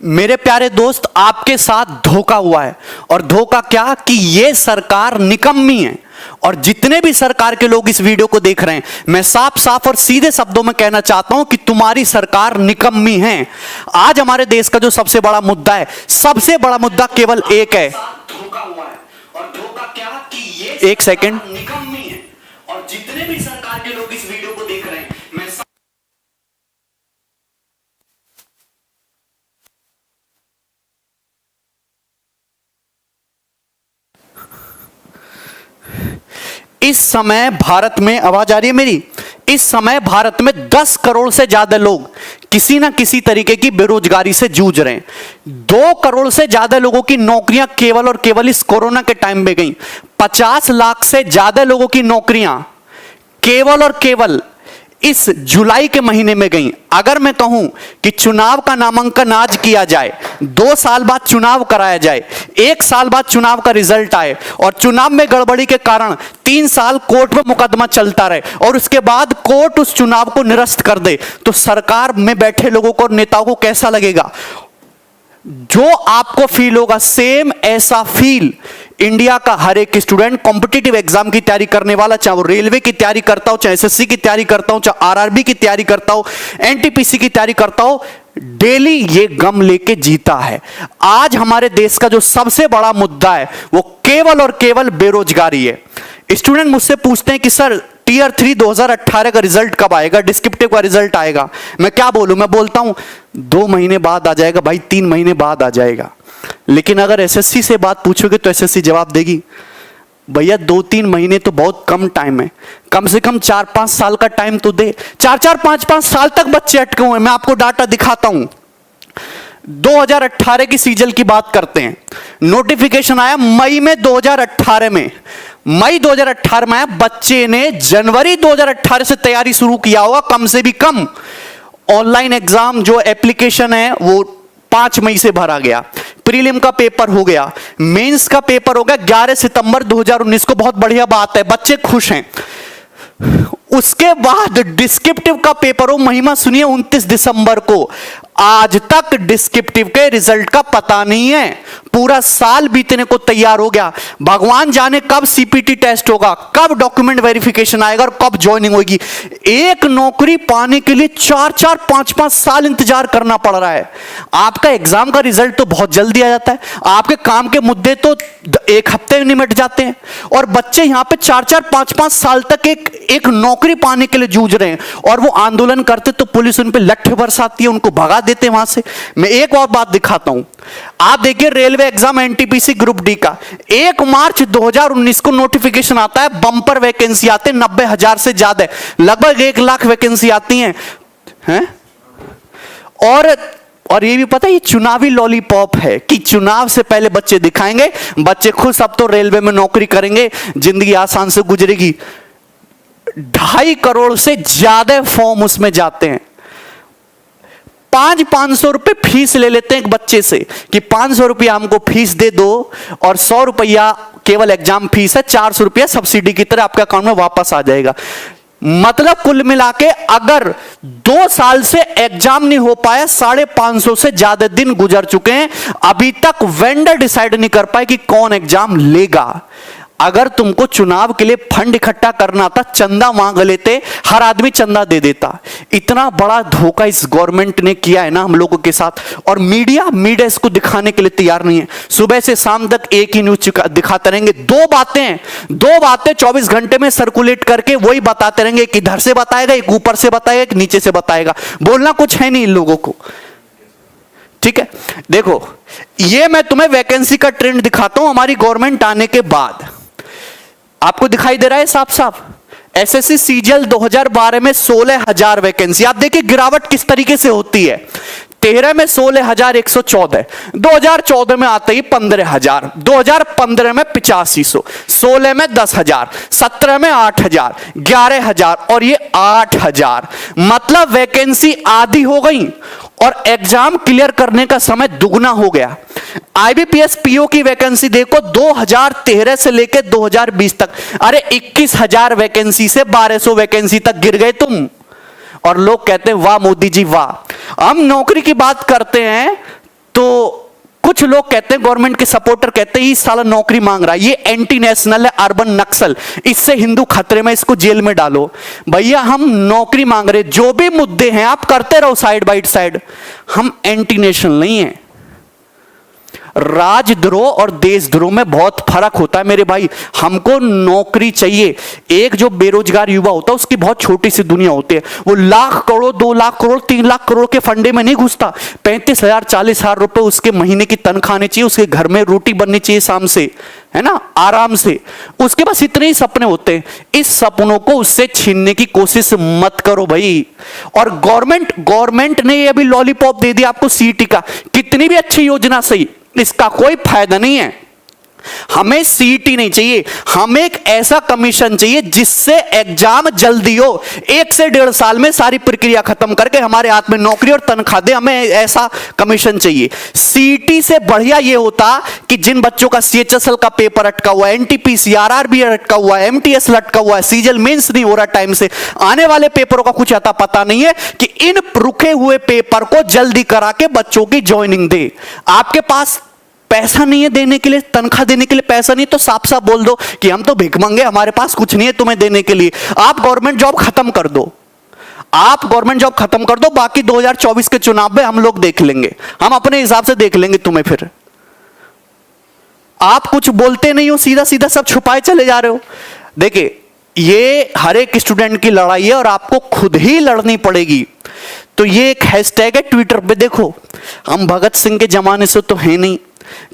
मेरे प्यारे दोस्त, आपके साथ धोखा हुआ है। और धोखा क्या कि ये सरकार निकम्मी है। और जितने भी सरकार के लोग इस वीडियो को देख रहे हैं, मैं साफ साफ और सीधे शब्दों में कहना चाहता हूं कि तुम्हारी सरकार निकम्मी है। आज हमारे देश का जो सबसे बड़ा मुद्दा है, सबसे बड़ा मुद्दा केवल एक है, धोखा हुआ है। और धोखा क्या कि ये एक सेकंड निकम्मी है। और जितने भी सरकार के लोग इस वीडियो को देख रहे हैं, मैं इस समय भारत में, आवाज आ रही है मेरी? इस समय भारत में 10 करोड़ से ज्यादा लोग किसी ना किसी तरीके की बेरोजगारी से जूझ रहे हैं। 2 करोड़ से ज्यादा लोगों की नौकरियां केवल और केवल इस कोरोना के टाइम में गई। 50 लाख से ज्यादा लोगों की नौकरियां केवल और केवल इस जुलाई के महीने में गई। अगर मैं कहूं कि चुनाव का नामांकन आज किया जाए, 2 साल बाद चुनाव कराया जाए, 1 साल बाद चुनाव का रिजल्ट आए और चुनाव में गड़बड़ी के कारण 3 साल कोर्ट में मुकदमा चलता रहे और उसके बाद कोर्ट उस चुनाव को निरस्त कर दे, तो सरकार में बैठे लोगों को और नेताओं को कैसा लगेगा? जो आपको फील होगा, सेम ऐसा फील इंडिया का हर एक स्टूडेंट कॉम्पिटिटिव एग्जाम की तैयारी करने वाला, चाहे वो रेलवे की तैयारी करता हो, चाहे एसएससी की तैयारी करता हो, चाहे आरआरबी की तैयारी करता हो, एनटीपीसी की तैयारी करता हो, डेली ये गम लेके जीता है। आज हमारे देश का जो सबसे बड़ा मुद्दा है वो केवल और केवल बेरोजगारी है। स्टूडेंट मुझसे पूछते हैं कि सर टीयर 3 2018 का रिजल्ट कब आएगा, डिस्क्रिप्टिव का रिजल्ट आएगा? मैं क्या बोलूं? मैं बोलता हूं 2 महीने बाद आ जाएगा भाई, 3 महीने बाद आ जाएगा। लेकिन अगर एसएससी से बात पूछोगे तो एसएससी जवाब देगी भैया 2-3 महीने तो बहुत कम टाइम है, कम से कम 4-5 साल का टाइम तो दे। 4-4 5-5 साल तक बच्चे अटके हुए हैं। मैं आपको डाटा दिखाता हूं। 2018 की सीजल की बात करते हैं। नोटिफिकेशन आया मई में 2018 में, मई 2018 में आया। बच्चे ने जनवरी 2018 से तैयारी शुरू किया होगा कम से भी कम। ऑनलाइन एग्जाम जो एप्लीकेशन है वो 5 मई से भरा गया। प्रीलिम का पेपर हो गया, मेंस का पेपर हो गया 11 सितंबर 2019 को। बहुत बढ़िया बात है, बच्चे खुश हैं। उसके बाद डिस्क्रिप्टिव का पेपर हो, महिमा सुनिए, 29 दिसंबर को। आज तक डिस्क्रिप्टिव के रिजल्ट का पता नहीं है। पूरा साल बीतने को तैयार हो गया। भगवान जाने कब सीपीटी टेस्ट होगा, कब डॉक्यूमेंट वेरिफिकेशन आएगा और कब ज्वाइनिंग होगी। एक नौकरी पाने के लिए 4-4 5-5 साल इंतजार करना पड़ रहा है। आपका एग्जाम का रिजल्ट तो बहुत जल्दी आ जाता है, आपके काम के मुद्दे तो 1 हफ्ते में निमट जाते हैं, और बच्चे यहां पे 4-4 5-5 साल तक एक नौकरी पाने के लिए जूझ रहे हैं। और वो आंदोलन करते तो पुलिस उन पे लट्ठे बरसाती है, उनको भगा देते वहां से। मैं एक और बात दिखाता हूं। आप देखिए railway exam NTPC group D का 1 मार्च 2019 को नोटिफिकेशन आता है। बंपर वैकेंसी आते हैं 90,000 से ज्यादा, लगभग 1 लाख वैकेंसी आती हैं। और ये भी पता है ये चुनावी लॉलीपॉप है कि चुनाव से पहले बच्चे दिखाएंगे, बच्चे खुद सब तो रेलवे में नौकरी करेंगे, जिंदगी आसान से गुजरेगी। 2.5 करोड़ से ज्यादा फॉर्म उसमें जाते हैं। 500 रुपए फीस ले लेते हैं एक बच्चे से कि 500 रुपया हमको फीस दे दो और 100 रुपया केवल एग्जाम फीस है, 400 रुपया सब्सिडी की तरह आपके अकाउंट में वापस आ जाएगा। मतलब कुल मिला के अगर 2 साल से एग्जाम नहीं हो पाया, 550 से ज्यादा दिन गुजर चुके हैं, अभी तक वेंडर डिसाइड नहीं कर पाए कि कौन एग्जाम लेगा। अगर तुमको चुनाव के लिए फंड इकट्ठा करना था, चंदा मांग लेते, हर आदमी चंदा दे देता। इतना बड़ा धोखा इस गवर्नमेंट ने किया है ना हम लोगों के साथ। और मीडिया इसको दिखाने के लिए तैयार नहीं है। सुबह से शाम तक एक ही न्यूज दिखाते रहेंगे। 2 बातें 24 घंटे में सर्कुलेट करके वही बताते रहेंगे। एक इधर से बताएगा, एक ऊपर से बताएगा, एक नीचे से बताएगा। बोलना कुछ है नहीं इन लोगों को। ठीक है, देखो ये मैं तुम्हें वैकेंसी का ट्रेंड दिखाता हूं हमारी गवर्नमेंट आने के बाद। आपको दिखाई दे रहा है साफ साफ। एसएससी सीजीएल 2012 में 16,000 वैकेंसी। आप देखिए गिरावट किस तरीके से होती है। 13 में 16,114, 2014 में आते ही 15,000, 2015 में 8500, 16 में 10,000, 17 में 8,000, 11,000 और ये 8,000। मतलब वैकेंसी आधी हो गई और एग्जाम क्लियर करने का समय दुगना हो गया। आईबीपीएस पीओ की वैकेंसी देखो 2013 से लेकर 2020 तक, अरे 21,000 वैकेंसी से 1200 वैकेंसी तक गिर गए तुम। और लोग कहते हैं वाह मोदी जी वाह। हम नौकरी की बात करते हैं तो कुछ लोग कहते हैं, गवर्नमेंट के सपोर्टर कहते हैं, ये साला नौकरी मांग रहा है, ये एंटी नेशनल है, अर्बन नक्सल, इससे हिंदू खतरे में, इसको जेल में डालो। भैया हम नौकरी मांग रहे, जो भी मुद्दे हैं आप करते रहो साइड बाय साइड, हम एंटी नेशनल नहीं है। राजद्रोह और देशद्रोह में बहुत फर्क होता है मेरे भाई। हमको नौकरी चाहिए। एक जो बेरोजगार युवा होता है उसकी बहुत छोटी सी दुनिया होती है, वो लाख करोड़, 2 लाख करोड़, 3 लाख करोड़ के फंडे में नहीं घुसता। 35,000 40,000 रुपए उसके महीने की तनख्वाह आनी चाहिए, उसके घर में रोटी बननी चाहिए शाम से, है ना, आराम से। उसके पास इतने ही सपने होते हैं। इस सपनों को उससे छीनने की कोशिश मत करो भाई। और गवर्नमेंट ने ये अभी लॉलीपॉप दे दिया आपको सीटी का, कितनी भी अच्छी योजना सही, इसका कोई फायदा नहीं है। हमें सीटी नहीं चाहिए, हमें एक ऐसा कमीशन चाहिए जिससे एग्जाम जल्दी हो, 1 से 1.5 साल में सारी प्रक्रिया खत्म करके हमारे हाथ में नौकरी और तनख्वाह दे। हमें ऐसा कमीशन चाहिए। सीटी से बढ़िया यह होता कि जिन बच्चों का सीएचएसएल का पेपर अटका हुआ है, एनटीपीसी आरआरबी अटका हुआ है, एमटीएस लटका हुआ है, सीजीएल मेंस नहीं हो रहा टाइम से, आने वाले पेपरों का कुछ आता पता नहीं है, कि इन रुके हुए पेपर को जल्दी करा के बच्चों की ज्वाइनिंग दे। आपके पास पैसा नहीं है देने के लिए, तनख्वाह देने के लिए पैसा नहीं, तो साफ साफ बोल दो कि हम तो भिखमंगे, हमारे पास कुछ नहीं है तुम्हें देने के लिए। आप गवर्नमेंट जॉब खत्म कर दो, आप गवर्नमेंट जॉब खत्म कर दो, बाकी 2024 के चुनाव में हम लोग देख लेंगे, हम अपने हिसाब से देख लेंगे तुम्हें। फिर आप कुछ बोलते नहीं हो, सीधा सीधा सब छुपाए चले जा रहे हो। देखिए, ये हर एक स्टूडेंट की लड़ाई है और आपको खुद ही लड़नी पड़ेगी। तो ये एक हैशटैग है ट्विटर पे, देखो, हम भगत सिंह के जमाने से तो है नहीं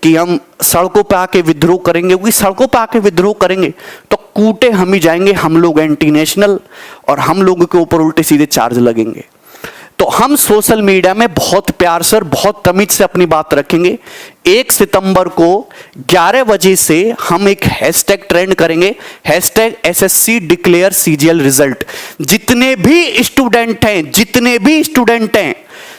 कि हम सड़कों पे आके विद्रोह करेंगे, क्योंकि सड़कों पे आके विद्रोह करेंगे तो कूटे हम ही जाएंगे, हम लोग एंटी नेशनल, और हम लोगों के ऊपर उल्टे सीधे चार्ज लगेंगे। तो हम सोशल मीडिया में बहुत प्यार से और बहुत तमीज से अपनी बात रखेंगे। 1 सितंबर को 11 बजे से हम एक हैशटैग ट्रेंड करेंगे, hashtag SSC declare CGL result. जितने भी स्टूडेंट हैं,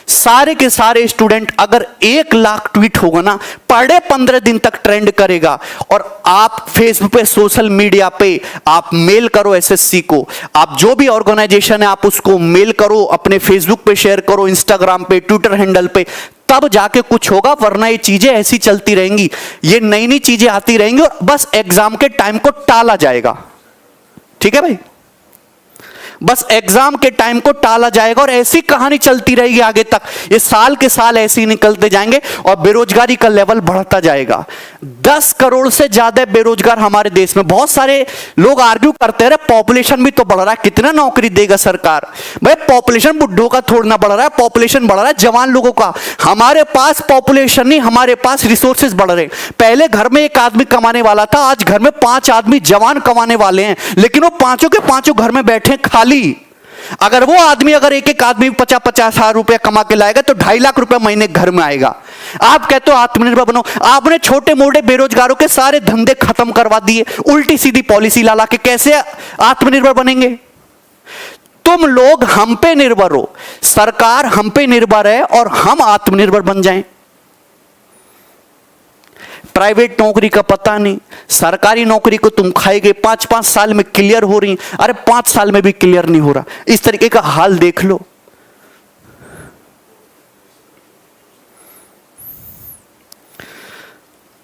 सारे के सारे स्टूडेंट, अगर 1 लाख ट्वीट होगा ना, पढ़े 15 दिन तक ट्रेंड करेगा। और आप फेसबुक पे, सोशल मीडिया पे आप मेल करो एसएससी को, आप जो भी ऑर्गेनाइजेशन है आप उसको मेल करो, अपने फेसबुक पे शेयर करो, इंस्टाग्राम पे, ट्विटर हैंडल पे, तब जाके कुछ होगा। वरना ये चीजें ऐसी चलती रहेंगी, ये नई नई चीजें आती रहेंगी और बस एग्जाम के टाइम को टाला जाएगा। ठीक है भाई, बस एग्जाम के टाइम को टाला जाएगा और ऐसी कहानी चलती रहेगी आगे तक। ये साल के साल ऐसे ही निकलते जाएंगे और बेरोजगारी का लेवल बढ़ता जाएगा। 10 करोड़ से ज्यादा बेरोजगार हमारे देश में। बहुत सारे लोग आर्ग्यू करते हैं, पॉपुलेशन भी तो बढ़ रहा है, कितना नौकरी देगा सरकार। भाई पॉपुलेशन बुड्ढों का थोड़ा ना बढ़ रहा है, पॉपुलेशन बढ़ रहा है जवान लोगों का। हमारे पास पॉपुलेशन नहीं, हमारे पास रिसोर्सेज बढ़ रहे हैं। पहले घर में 1 आदमी कमाने वाला था, आज घर में 5 आदमी जवान कमाने वाले हैं, लेकिन वो पांचों के पांचों घर में बैठे खाली। अगर वो आदमी, अगर एक आदमी 50-50 हजार रुपया कमा के लाएगा तो 2.5 लाख रुपया महीने घर में आएगा। आप कहते हो आत्मनिर्भर बनो, आपने छोटे मोटे बेरोजगारों के सारे धंधे खत्म करवा दिए, उल्टी सीधी पॉलिसी ला के। कैसे आत्मनिर्भर बनेंगे? तुम लोग हम पे निर्भर हो, सरकार हम पे निर्भर है और हम आत्मनिर्भर बन जाएं। प्राइवेट नौकरी का पता नहीं, सरकारी नौकरी को तुम खाएगे, 5-5 साल में क्लियर हो रही, अरे 5 साल में भी क्लियर नहीं हो रहा। इस तरीके का हाल देख लो।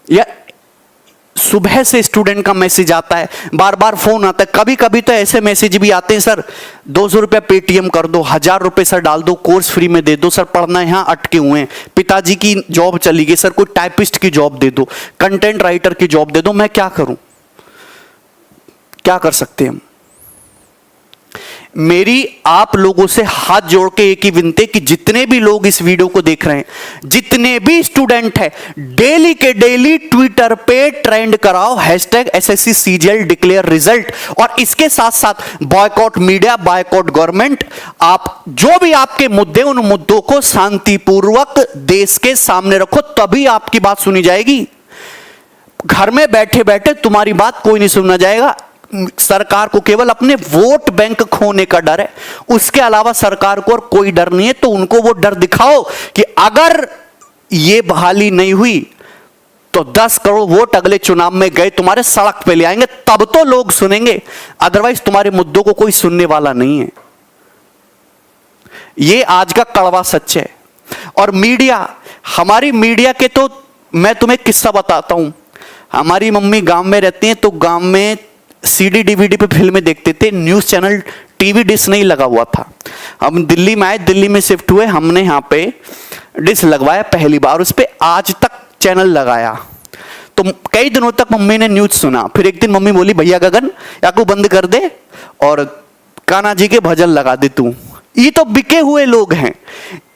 या सुबह से स्टूडेंट का मैसेज आता है, बार बार फोन आता है, कभी कभी तो ऐसे मैसेज भी आते हैं, सर 200 रुपया पेटीएम कर दो, 1000 रुपये सर डाल दो, कोर्स फ्री में दे दो, सर पढ़ना यहाँ अटके हुए हैं, पिताजी की जॉब चली गई, सर कोई टाइपिस्ट की जॉब दे दो, कंटेंट राइटर की जॉब दे दो। मैं क्या करूं, क्या कर सकते हैं हम? मेरी आप लोगों से हाथ जोड़ के एक ही विनती कि जितने भी लोग इस वीडियो को देख रहे हैं, जितने भी स्टूडेंट हैं, डेली के डेली ट्विटर पे ट्रेंड कराओ hashtag SSC CGL declare result. और इसके साथ साथ बॉयकॉट मीडिया, बॉयकॉट गवर्नमेंट। आप जो भी आपके मुद्दे, उन मुद्दों को शांतिपूर्वक देश के सामने रखो, तभी आपकी बात सुनी जाएगी। घर में बैठे बैठे तुम्हारी बात कोई नहीं सुनना जाएगा। सरकार को केवल अपने वोट बैंक खोने का डर है, उसके अलावा सरकार को और कोई डर नहीं है। तो उनको वो डर दिखाओ कि अगर ये बहाली नहीं हुई तो 10 करोड़ वोट अगले चुनाव में गए तुम्हारे सड़क पे ले आएंगे, तब तो लोग सुनेंगे, अदरवाइज तुम्हारे मुद्दों को कोई सुनने वाला नहीं है। ये आज का कड़वा सच है। और मीडिया, हमारी मीडिया के तो मैं तुम्हें किस्सा बताता हूं। हमारी मम्मी गांव में रहती हैं, तो गांव में सीडी डीवीडी पे फिल्में देखते थे, न्यूज चैनल टीवी डिश नहीं लगा हुआ था। हम दिल्ली में आए, दिल्ली में शिफ्ट हुए, हमने यहाँ पे डिश लगवाया पहली बार, उस पर आज तक चैनल लगाया। तो कई दिनों तक मम्मी ने न्यूज सुना। फिर एक दिन मम्मी बोली, भैया गगन या को बंद कर दे और कान्हा जी के भजन लगा दे तू। ये तो बिके हुए लोग हैं।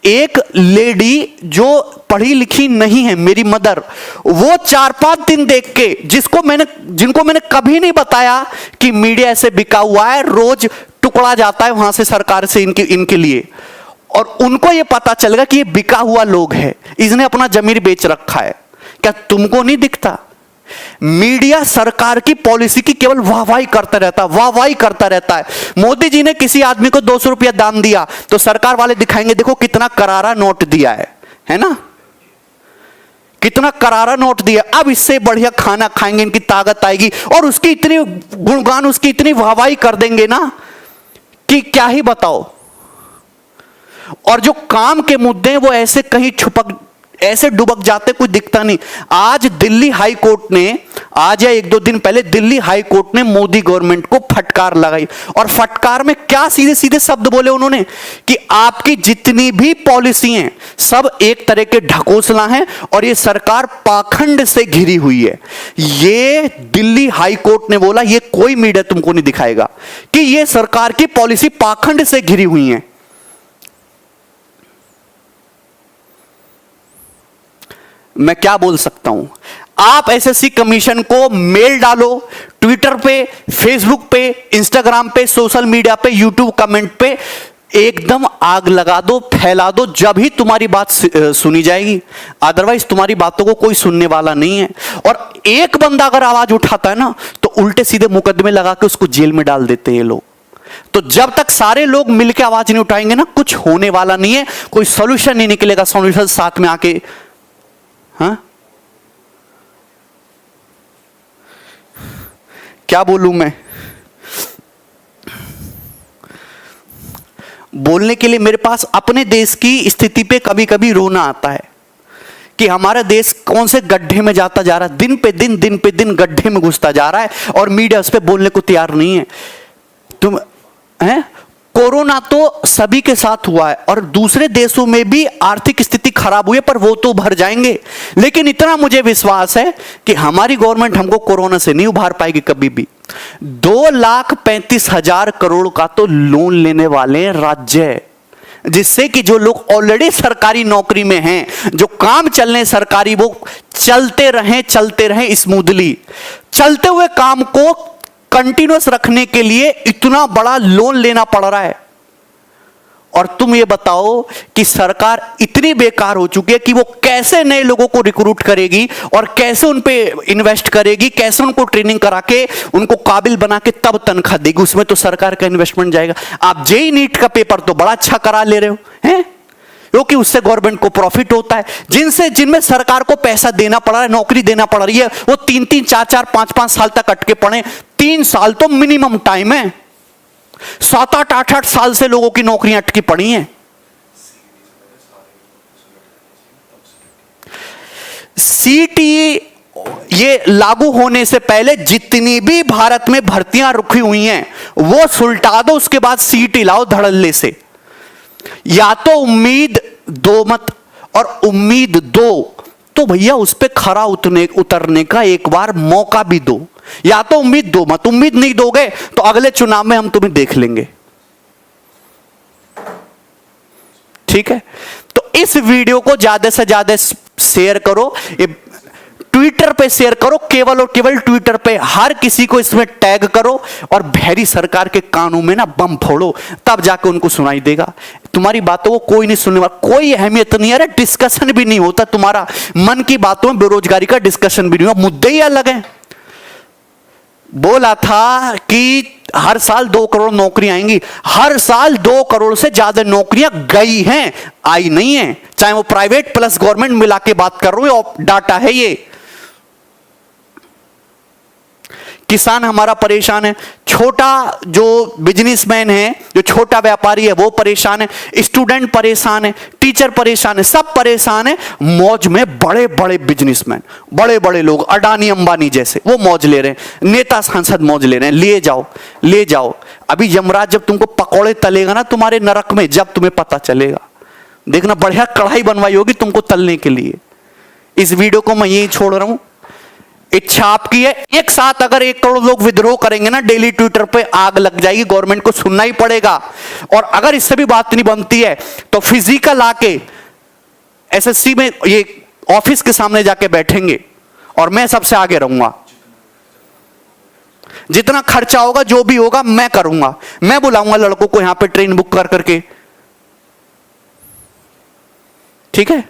एक लेडी जो पढ़ी लिखी नहीं है, मेरी मदर, वो 4-5 दिन देख के, जिनको मैंने कभी नहीं बताया कि मीडिया ऐसे बिका हुआ है, रोज टुकड़ा जाता है वहां से सरकार से इनके लिए, और उनको ये पता चलेगा कि ये बिका हुआ लोग है, इसने अपना जमीर बेच रखा है। क्या तुमको नहीं दिखता? मीडिया सरकार की पॉलिसी की केवल वाहवाही करता रहता है, वाहवाही करता रहता है। मोदी जी ने किसी आदमी को 200 रुपया दान दिया तो सरकार वाले दिखाएंगे, देखो कितना करारा नोट दिया है ना, कितना करारा नोट दिया, अब इससे बढ़िया खाना खाएंगे, इनकी ताकत आएगी, और उसकी इतनी गुणगान, उसकी इतनी वाहवाही कर देंगे ना कि क्या ही बताओ। और जो काम के मुद्दे हैं वो ऐसे कहीं ऐसे डुबक जाते, कुछ दिखता नहीं। आज दिल्ली हाई कोर्ट ने, आज या 1-2 दिन पहले दिल्ली हाई कोर्ट ने मोदी गवर्नमेंट को फटकार लगाई, और फटकार में क्या सीधे सीधे शब्द बोले उन्होंने कि आपकी जितनी भी पॉलिसी हैं सब एक तरह के ढकोसला हैं और ये सरकार पाखंड से घिरी हुई है। ये दिल्ली हाई कोर्ट ने बोला, ये कोई मीडिया तुमको नहीं दिखाएगा कि ये सरकार की पॉलिसी पाखंड से घिरी हुई है। मैं क्या बोल सकता हूं? आप एसएससी कमीशन को मेल डालो, ट्विटर पे, फेसबुक पे, इंस्टाग्राम पे, सोशल मीडिया पे, यूट्यूब कमेंट पे एकदम आग लगा दो, फैला दो, जब ही तुम्हारी बात सुनी जाएगी, अदरवाइज तुम्हारी बातों को कोई सुनने वाला नहीं है। और एक बंदा अगर आवाज उठाता है ना तो उल्टे सीधे मुकदमे लगा के उसको जेल में डाल देते हैं ये लोग। तो जब तक सारे लोग मिलकर आवाज नहीं उठाएंगे ना, कुछ होने वाला नहीं है, कोई सोल्यूशन नहीं निकलेगा। सोल्यूशन साथ में आके, हाँ क्या बोलूं मैं? बोलने के लिए मेरे पास अपने देश की स्थिति पे कभी कभी रोना आता है कि हमारा देश कौन से गड्ढे में जाता जा रहा है, दिन पे दिन गड्ढे में घुसता जा रहा है, और मीडिया उस पर बोलने को तैयार नहीं है। तुम हैं, कोरोना तो सभी के साथ हुआ है और दूसरे देशों में भी आर्थिक स्थिति खराब हुई है, पर वो तो उभर जाएंगे। लेकिन इतना मुझे विश्वास है कि हमारी गवर्नमेंट हमको कोरोना से नहीं उभार पाएगी कभी भी। 2,35,000 करोड़ का तो लोन लेने वाले हैं राज्य, जिससे कि जो लोग ऑलरेडी सरकारी नौकरी में हैं, जो काम चल रहे सरकारी, वो चलते रहें स्मूथली। चलते हुए काम को कंटिन्यूअस रखने के लिए इतना बड़ा लोन लेना पड़ रहा है। और तुम ये बताओ कि सरकार इतनी बेकार हो चुकी है कि वो कैसे नए लोगों को रिक्रूट करेगी और कैसे उन पे इन्वेस्ट करेगी, कैसे उनको ट्रेनिंग करा के उनको काबिल बना के तब तनख्वाह देगी। उसमें तो सरकार का इन्वेस्टमेंट जाएगा। आप जेईई नीट का पेपर तो बड़ा अच्छा करा ले रहे हो हैं, क्योंकि उससे गवर्नमेंट को प्रॉफिट होता है। जिनमें सरकार को पैसा देना पड़ रहा है, नौकरी देना पड़ रही है, वो 3-3, 4-4, 5-5 साल तक अटके पड़े। 3 साल तो मिनिमम टाइम है। 7-8, 8-8 साल से लोगों की नौकरियां अटकी पड़ी हैं। सीटीई ये लागू होने से पहले जितनी भी भारत में भर्तियां रुकी हुई हैं वो सुलटा दो, उसके बाद सीटी लाओ धड़ल्ले से। या तो उम्मीद दो मत, और उम्मीद दो तो भैया उस पे खरा उतरने का एक बार मौका भी दो। या तो उम्मीद दो मत, उम्मीद नहीं दोगे तो अगले चुनाव में हम तुम्हें देख लेंगे। ठीक है, तो इस वीडियो को ज्यादा से ज्यादा शेयर करो, ट्विटर पे शेयर करो, केवल और केवल ट्विटर पे हर किसी को इसमें टैग करो, और भैरी सरकार के कानों में ना बम फोड़ो, तब जाके उनको सुनाई देगा। तुम्हारी बातों को कोई नहीं सुनने वाला, कोई अहमियत नहीं है। अरे डिस्कशन भी नहीं होता तुम्हारा, मन की बातों में बेरोजगारी का डिस्कशन भी नहीं हुआ, मुद्दे ही अलग हैं। बोला था कि हर साल 2 करोड़ नौकरियां आएंगी, हर साल 2 करोड़ से ज्यादा नौकरियां गई हैं, आई नहीं है। चाहे वो प्राइवेट प्लस गवर्नमेंट मिला के बात कर रहा हूं, डाटा है ये। किसान हमारा परेशान है, छोटा जो बिजनेसमैन है, जो छोटा व्यापारी है वो परेशान है, स्टूडेंट परेशान है, टीचर परेशान है, सब परेशान है। मौज में बड़े बड़े बिजनेसमैन, बड़े बड़े लोग, अडानी अंबानी जैसे, वो मौज ले रहे हैं, नेता सांसद मौज ले रहे हैं। ले जाओ, ले जाओ। अभी यमराज जब तुमको पकौड़े तलेगा ना तुम्हारे नरक में, जब तुम्हें पता चलेगा, देखना बढ़िया कढ़ाई बनवाई होगी तुमको तलने के लिए। इस वीडियो को मैं यही छोड़ रहा हूं, इच्छा आपकी है। एक साथ अगर 1 करोड़ लोग विद्रोह करेंगे ना, डेली ट्विटर पे आग लग जाएगी, गवर्नमेंट को सुनना ही पड़ेगा। और अगर इससे भी बात नहीं बनती है तो फिजिकल आके एसएससी में ये ऑफिस के सामने जाके बैठेंगे और मैं सबसे आगे रहूंगा। जितना खर्चा होगा, जो भी होगा, मैं करूंगा। मैं बुलाऊंगा लड़कों को यहां पे ट्रेन बुक कर करके, ठीक है।